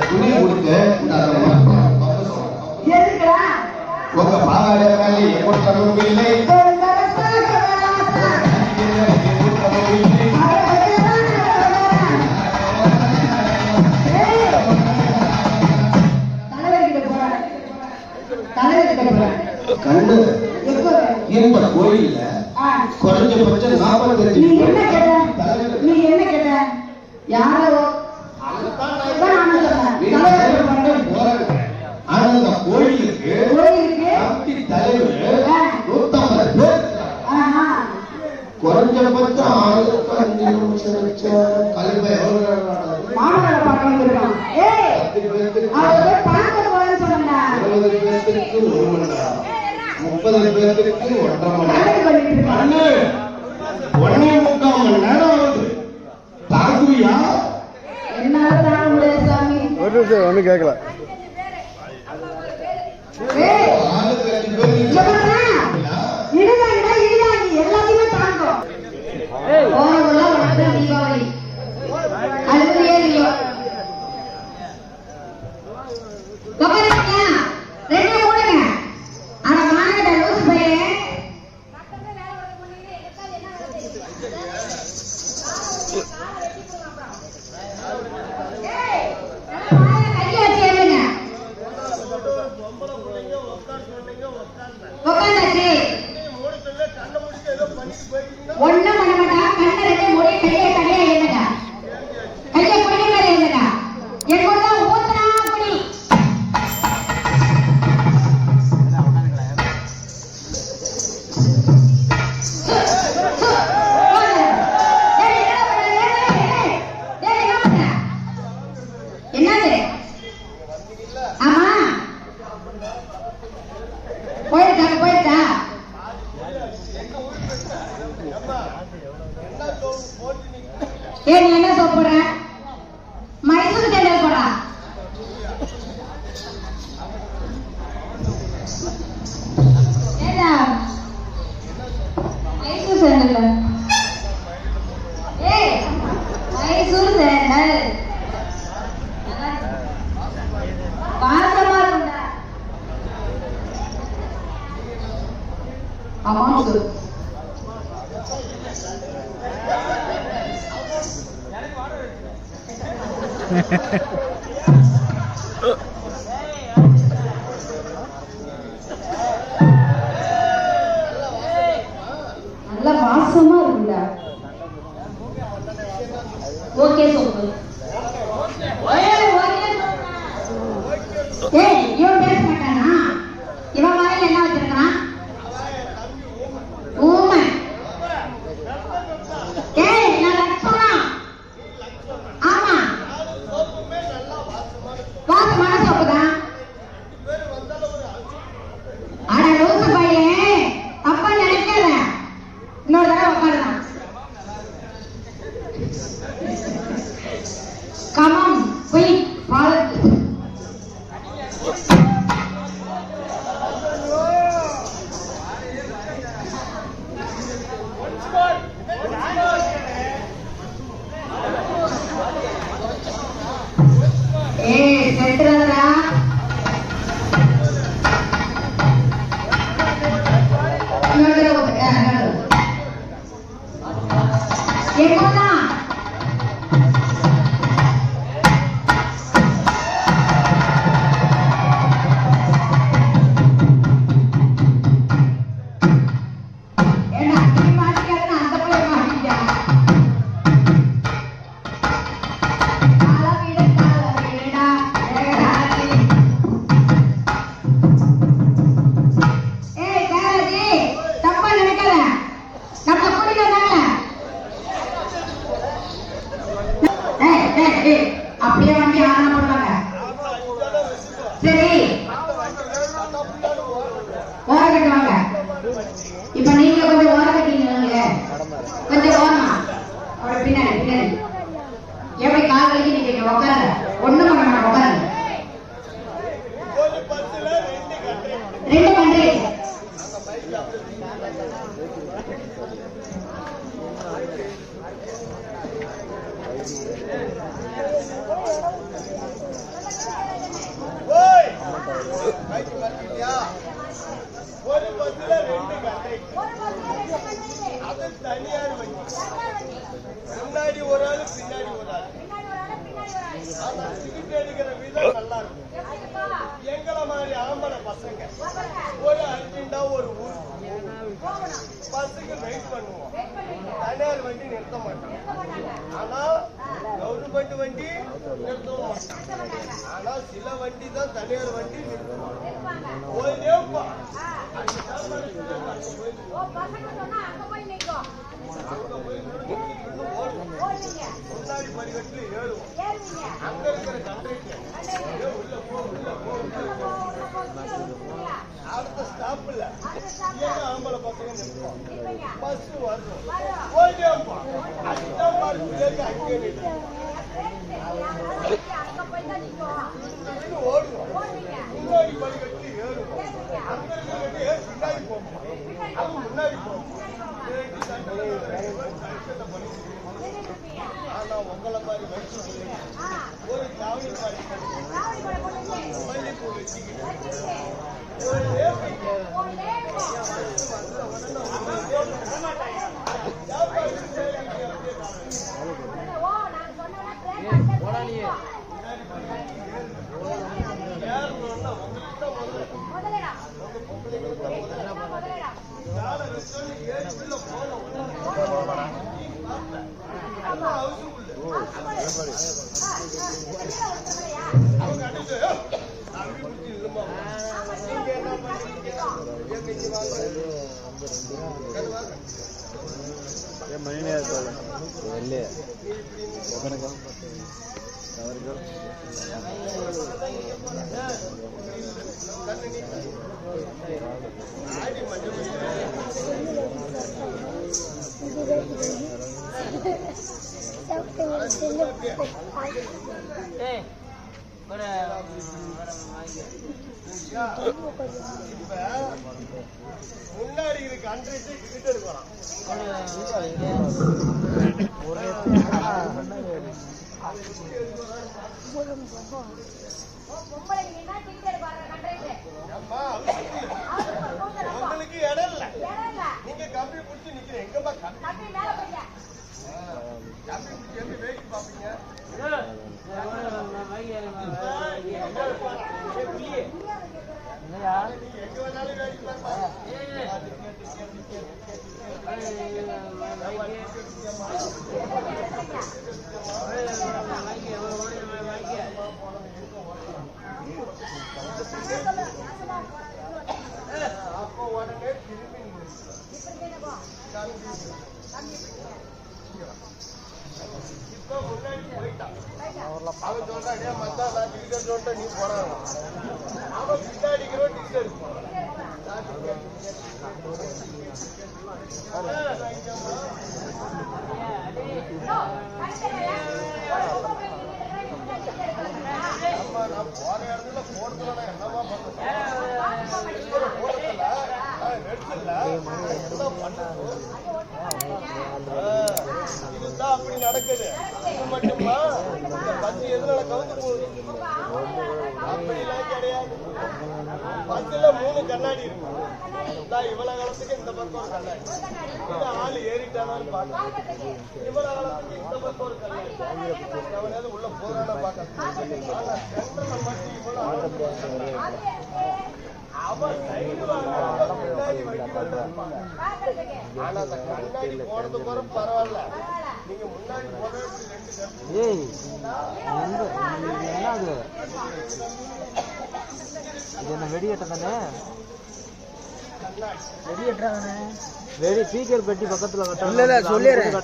துணி கொடுத்து உங்க பாவாடை மேலே எப்பொழுதும் இல்லை கண்டு இந்த கோயில்ல குறைஞ்சபட்சம் 48 நீ என்ன கேட்ட யாரோ ஆனா இந்த கோயிலுக்கு தலைவர் 150 பேர் குறைஞ்சபட்சம் 5 நிமிஷம் வச்ச கலைப்பை எவ்வளவு மாணவரை பார்க்க வந்திருக்கான் 20 பேருக்கு 1 மணி நேரம் 30 பேருக்கு 1.5 மணி நேரம் 1.25 மணி நேரம் ஆகுது தாக்குவியா என்னால தாங்க முடியாது சாமி ஒரு நிமிஷம் ஒண்ணு கேட்கல எல்லாத்தையுமே தாங்கும் தீபாவளி அது ஏறியோ ரெண்டு மூடுங்க ஆனா மாநில லூஸ் பையன் உட்காந்தாச்சு ஒண்ணும் பண்ண மாட்டா கண்ணை ரெண்டு மூடி கையை தனியா எழுதுங்க கையை குடிக்க மேல எழுதுங்க என் கூட ஊத்துனா குடி என்னது ஆமா போயிட்டா நீ என்ன சாப்பிடுற மைசூர் சேனல் போடா மைசூர் சேனல் மைசூர் சேனல் பாசமா இருக்குண்டா ஆமா சார் நல்ல வாசமா இருக்குண்டா ஓகே சொல்லு இவன் பேச மாட்டானா இவன் வாயில என்ன வச்சிருக்கான் ஊமை நான் லட்சமா ஆமா வாசமான சோப்புதான் ஆனா லூசு பையன் அப்பா நினைக்காத இன்னொரு தடவை உட்காருதான் கமம் போய் வாழ்த்து செட்டுறா என்னதான் அப்படியே வண்டி ஆனா போடுவாங்க சரி ஓர கட்டுவாங்க இப்ப நீங்க கொஞ்சம் ஓர கட்டிங்க கொஞ்சம் ஓரமா அவட பின்னாடி பின்னாடி எப்படி கால் வலிக்கு நீங்க உட்காருங்க ஒண்ணும் பண்ண மாட்டோம் உட்காருங்க 2 கண்டு ஆனா சிகிச்சை அடிக்கிற விதம் நல்லா இருக்கும். எங்களை மாதிரி ஆம்பளை பசங்க ஒரு அர்ஜென்டா ஒரு ஊர் பஸ்ஸுக்கு வெயிட் பண்ணுவோம். தனியார் வண்டி நிறுத்த மாட்டோம். ஆனா கவர்மெண்ட் வண்டி நிறுத்தவும் மாட்டாங்க. ஆனா சில வண்டி தான் தனியார் வண்டி நிறுத்துவாங்க. போயிட்டேப்பா முன்னாடி படிக்கட்டுல ஏறுவோம். அங்க இருக்கிற கண்டக்டர் உள்ள போ அடுத்த ஸ்டாப்ல ஆம்பளை பசங்க நிற்போம். பஸ் வரும் போயிட்டேப்பா அதுதான் பார்த்து அங்கே ஓடுவோம். முன்னாடி படிக்கட்டு ஏறுவோம். அங்க இருக்கிற பின்னாடி போவோம். அது முன்னாடி போவோம். ஆனா உங்களை மாதிரி வயசு ஒரு சாவடி மல்லிப்பூ வச்சுக்கிட்டு மணி நேரத்தோட முன்னாடி இருக்கு அன்றைக்கு கிட்ட இருக்கலாம். உங்களுக்கு இடம் இல்ல. நீங்க கம்பி பிடிச்சி நிக்கிற எங்கப்பா கம்பி பிடிச்சி எப்படி வெயிட் பாப்பீங்க? எங்க வேணாலும் வெயிட் பாப்பா. அப்போ உடனே திரும்பி இப்ப முன்னாடி போயிட்டான். அவன் சொல்றான் மத்தா நான் டிக்கெட் சொல்லிட்டு நீ போறான். அவன் பின்னாடிக்கிறோம் டிக்கெட் நான் போற இடத்துல போறதுல என்னமா இதுதான் அப்படி நடக்குது. இது மட்டுமா பஸ் எதுனால கவுந்து போகுது? அப்படிலாம் கிடையாது. பஸ்ல 3 கண்ணாடி இருக்கும். இவ்வளவு காலத்துக்கு இந்த பக்கம் ஒரு கண்ணாடி, இந்த ஆள் ஏறிட்டானான்னு பாக்க, இவ்வளவு காலத்துக்கு இந்த பக்கம் ஒரு கண்ணாடி, எவனாவது உள்ள போறானா பாக்க. ஆனா சென்ட்ரல மட்டும் இவ்வளவு அவன் சைடு பின்னாடி வண்டி இருப்பாங்க. ஆனா அந்த கண்ணாடி போனது கூட பரவாயில்ல. நீங்க முன்னாடி போறது 2 என்ன வெடியட்ட தானே வெடியட்டானே வெடி ஸ்பீக்கர் பெட்டி பக்கத்துல கட்ட சொல்லிடுறேன்.